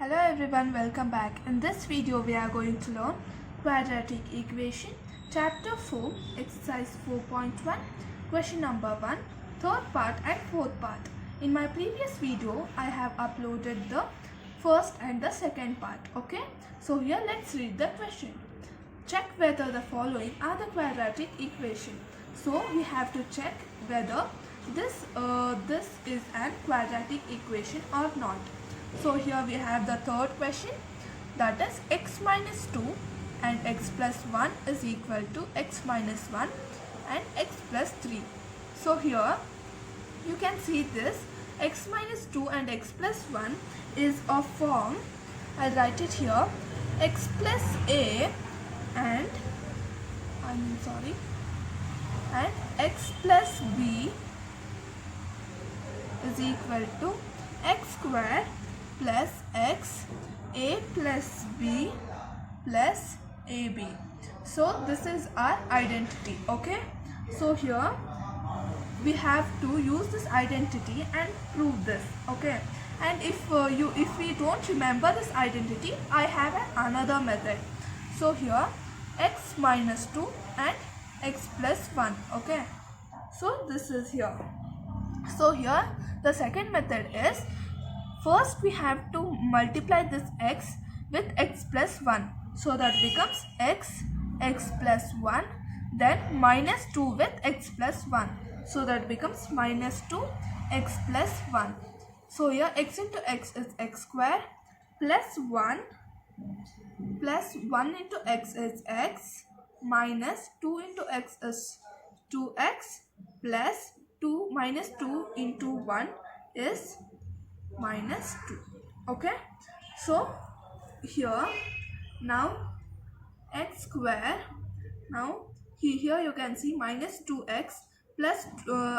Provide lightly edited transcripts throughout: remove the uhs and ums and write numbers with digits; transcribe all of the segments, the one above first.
Hello everyone, welcome back. In this video we are going to learn quadratic equation chapter 4 exercise 4.1 question number 1 third part and fourth part. In my previous video I have uploaded the first and the second part. Okay, so here let's read the question. Check whether the following are the quadratic equation. So we have to check whether this is an quadratic equation or not. So here we have the third question, that is x minus 2 and x plus 1 is equal to x minus 1 and x plus 3. So here you can see this x minus 2 and x plus 1 is of form, I'll write it here, x plus a and x plus b is equal to x square plus x a plus b plus ab. So this is our identity. Okay, so here we have to use this identity and prove this. Okay, and if we don't remember this identity, I have another method. So here x minus 2 and x plus 1. Okay, so this is here. So here the second method is, first we have to multiply this x with x plus 1, so that becomes x plus 1, then minus 2 with x plus 1, so that becomes minus 2 x plus 1. So here x into x is x square plus 1 into x is x minus 2 into x is 2x plus 2 minus 2 into 1 is minus 2. Okay, so here now x square, now here you can see minus 2x plus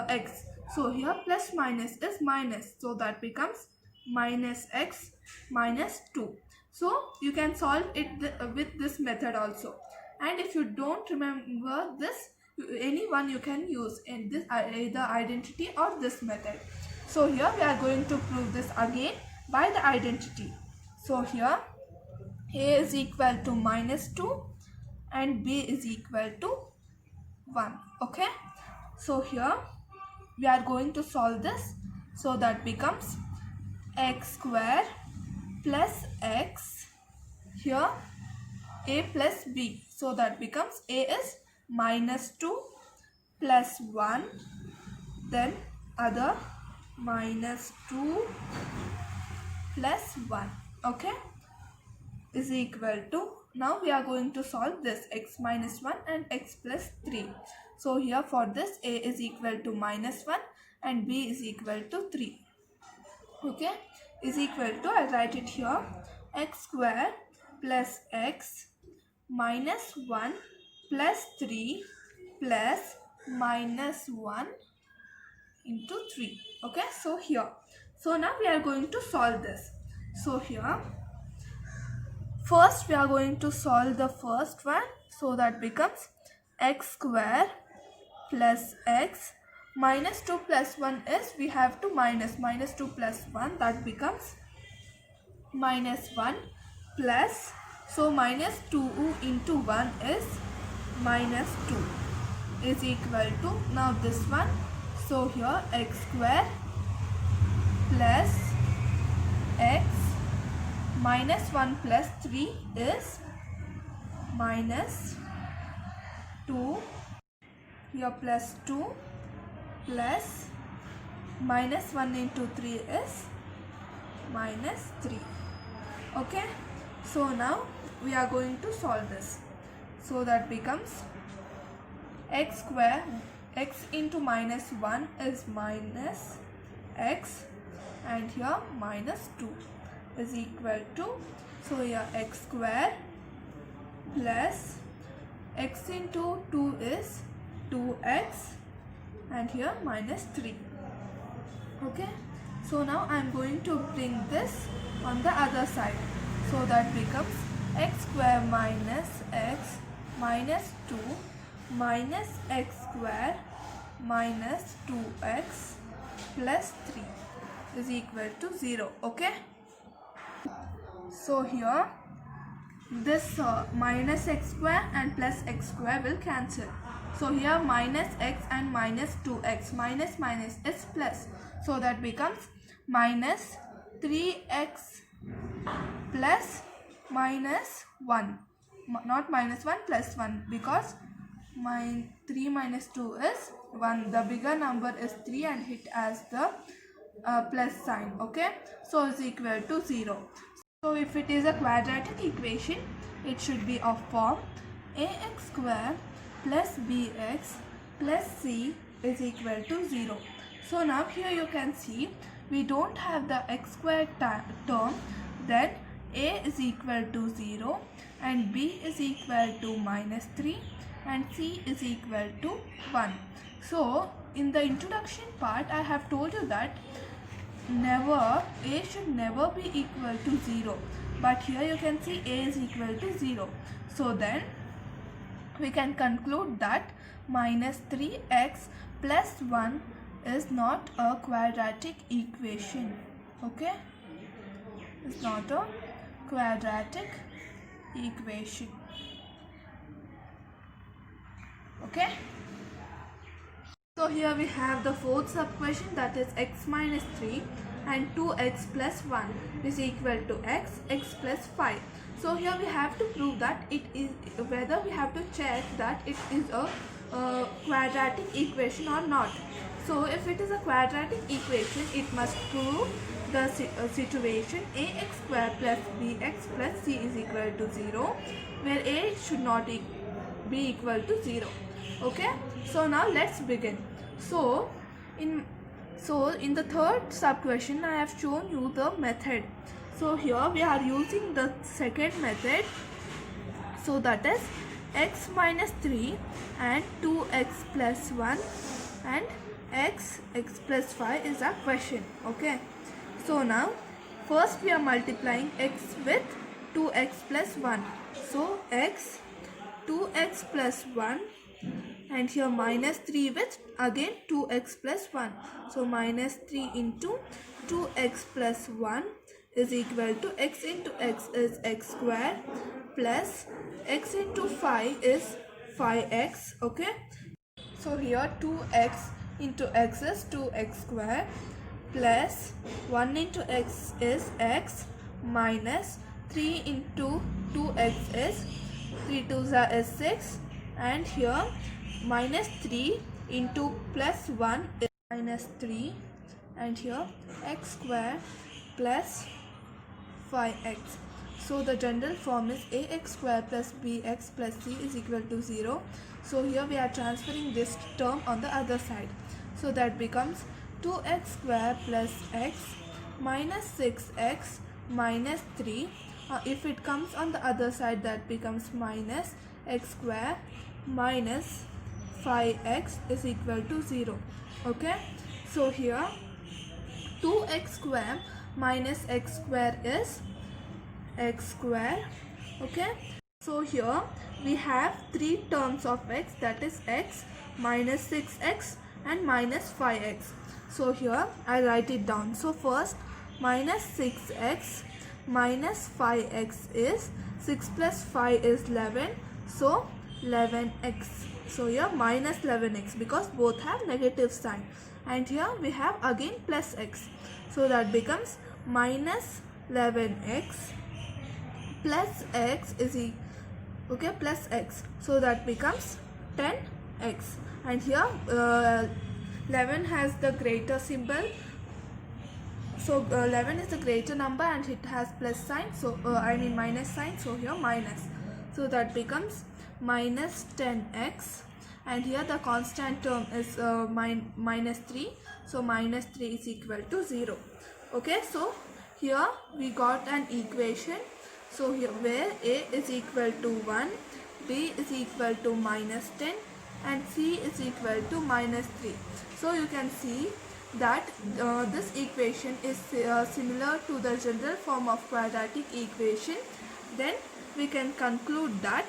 x, so here plus minus is minus, so that becomes minus x minus 2. So you can solve it with this method also, and if you don't remember this, any one you can use in this, either identity or this method. So here we are going to prove this again by the identity. So here a is equal to minus 2 and b is equal to 1. Okay, so here we are going to solve this, so that becomes x square plus x, here a plus b, so that becomes a is minus 2 plus 1, then other minus 2 plus 1. Okay, is equal to, now we are going to solve this x minus 1 and x plus 3. So here for this a is equal to minus 1 and b is equal to 3. Okay, is equal to, I'll write it here, x square plus x minus 1 plus 3 plus minus 1 into 3. Okay, so here, so now we are going to solve this. So here first we are going to solve the first one, so that becomes x square plus x minus 2 plus 1 is, we have to minus 2 plus 1, that becomes minus 1 plus, so minus 2 into 1 is minus 2 is equal to, now this one, so here x square plus x minus 1 plus 3 is minus 2, here plus 2 plus minus 1 into 3 is minus 3. Okay, so now we are going to solve this, so that becomes x square, x into minus 1 is minus x, and here minus 2 is equal to, so here x square plus x into 2 is 2x, and here minus 3. Okay, so now I am going to bring this on the other side, so that becomes x square minus x minus 2 minus x square minus 2x plus 3 is equal to 0. Okay, So here this minus x square and plus x square will cancel. So here minus x and minus 2x, minus minus is plus. So that becomes minus 3x plus minus 1. Not minus 1 plus 1, because 3 minus 2 is 1. The bigger number is 3 and hit as the plus sign. Okay. So is equal to 0. So if it is a quadratic equation, it should be of form ax square plus bx plus c is equal to 0. So now here you can see we don't have the x square term, then a is equal to 0 and b is equal to minus 3 and c is equal to 1. So in the introduction part I have told you that a should never be equal to 0, but here you can see a is equal to 0. So then we can conclude that minus 3x plus 1 is not a quadratic equation. Okay, it's not a quadratic equation. Okay. So here we have the fourth sub question, that is x minus 3 and 2x plus 1 is equal to x plus 5. So here we have to prove that it is, whether we have to check that it is a quadratic equation or not. So if it is a quadratic equation, it must prove the situation ax square plus bx plus c is equal to 0, where a should not be equal to 0. Okay, so now let's begin. So in the third sub question I have shown you the method. So here we are using the second method, so that is x minus 3 and 2x plus 1 and x plus 5 is our question. Okay, so now first we are multiplying x with 2x plus 1. So x 2x plus 1 and here minus 3 with again 2x plus 1. So minus 3 into 2x plus 1 is equal to x into x is x square plus x into 5 is 5x. Okay, so here 2x into x is 2x square plus 1 into x is x minus 3 into 2x is 3 2s is 6, and here minus 3 into plus 1 is minus 3, and here x square plus 5x. So the general form is ax square plus bx plus c is equal to 0. So here we are transferring this term on the other side. So that becomes 2x square plus x minus 6x minus 3. If it comes on the other side, that becomes minus x square minus 5x is equal to 0. Okay, so here 2x square minus x square is x square. Okay, so here we have three terms of x, that is x minus 6x and minus 5x. So here I write it down. So first minus 6x minus 5x is 6 plus 5 is 11, so 11x. So here minus 11x because both have negative sign, and here we have again plus x. So that becomes minus 11x plus x is okay, plus x. So that becomes 10x, and here 11 has the greater symbol. So 11 is the greater number and it has plus sign, so I mean minus sign, so here minus. So that becomes minus 10x, and here the constant term is minus 3, so minus 3 is equal to 0. Okay, so here we got an equation. So here where a is equal to 1, b is equal to minus 10 and c is equal to minus 3. So you can see that this equation is similar to the general form of quadratic equation. Then we can conclude that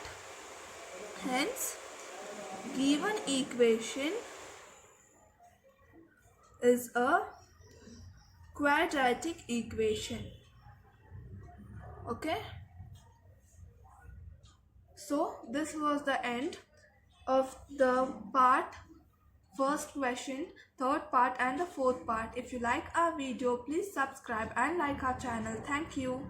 hence given equation is a quadratic equation. Okay, so this was the end of the part first question, third part and the fourth part. If you like our video, please subscribe and like our channel. Thank you.